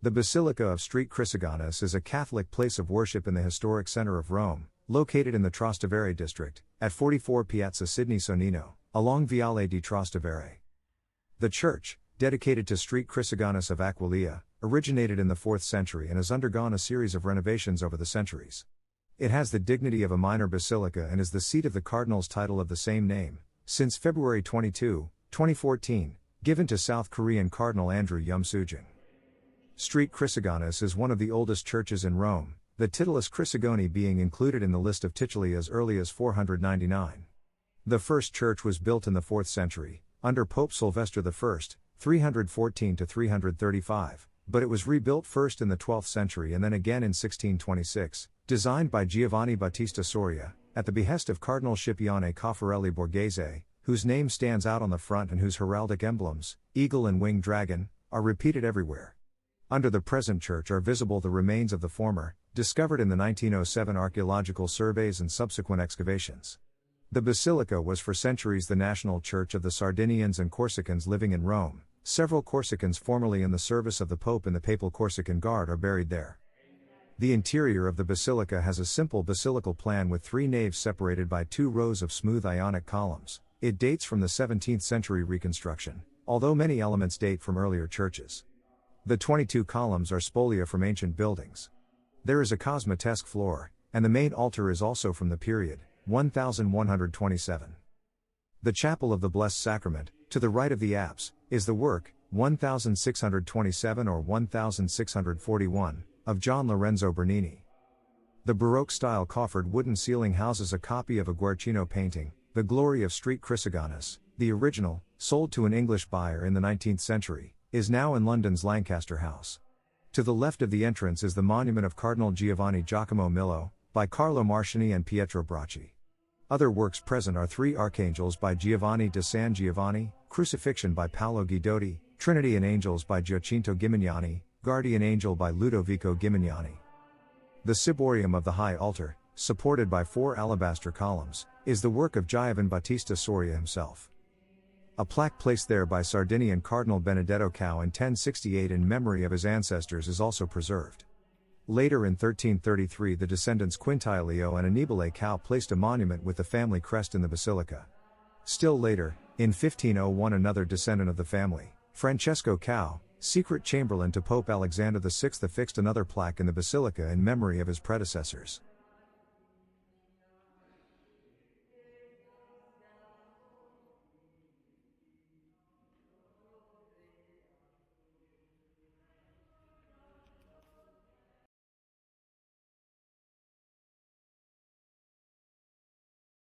The Basilica of St. Crisogino is a Catholic place of worship in the historic center of Rome, located in the Trastevere district, at 44 Piazza Sidney Sonnino, along Viale di Trastevere. The church, dedicated to St. Crisogino of Aquileia, originated in the 4th century and has undergone a series of renovations over the centuries. It has the dignity of a minor basilica and is the seat of the cardinal's title of the same name, since February 22, 2014, given to South Korean Cardinal Andrew Yum-Sujin. St. Crisogino is one of the oldest churches in Rome, the Titulus Crisogoni being included in the list of tituli as early as 499. The first church was built in the 4th century, under Pope Sylvester I, 314–335, but it was rebuilt first in the 12th century and then again in 1626, designed by Giovanni Battista Soria, at the behest of Cardinal Scipione Caffarelli Borghese, whose name stands out on the front and whose heraldic emblems, eagle and winged dragon, are repeated everywhere. Under the present church are visible the remains of the former, discovered in the 1907 archaeological surveys and subsequent excavations. The basilica was for centuries the national church of the Sardinians and Corsicans living in Rome. Several Corsicans formerly in the service of the Pope in the Papal Corsican Guard are buried there. The interior of the basilica has a simple basilical plan with 3 naves separated by 2 rows of smooth Ionic columns. It dates from the 17th century reconstruction, although many elements date from earlier churches. The 22 columns are spolia from ancient buildings. There is a cosmatesque floor, and the main altar is also from the period, 1127. The Chapel of the Blessed Sacrament, to the right of the apse, is the work, 1627 or 1641, of John Lorenzo Bernini. The Baroque-style coffered wooden ceiling houses a copy of a Guercino painting, The Glory of St. Crisogino. The original, sold to an English buyer in the 19th century, is now in London's Lancaster House. To the left of the entrance is the monument of Cardinal Giovanni Giacomo Millo, by Carlo Marchini and Pietro Bracci. Other works present are 3 Archangels by Giovanni da San Giovanni, Crucifixion by Paolo Guidotti, Trinity and Angels by Giacinto Gimignani, Guardian Angel by Ludovico Gimignani. The ciborium of the high altar, supported by 4 alabaster columns, is the work of Giovan Battista Soria himself. A plaque placed there by Sardinian Cardinal Benedetto Cao in 1068 in memory of his ancestors is also preserved. Later in 1333 the descendants Quintilio and Annibale Cao placed a monument with the family crest in the basilica. Still later, in 1501 another descendant of the family, Francesco Cao, secret chamberlain to Pope Alexander VI, affixed another plaque in the basilica in memory of his predecessors.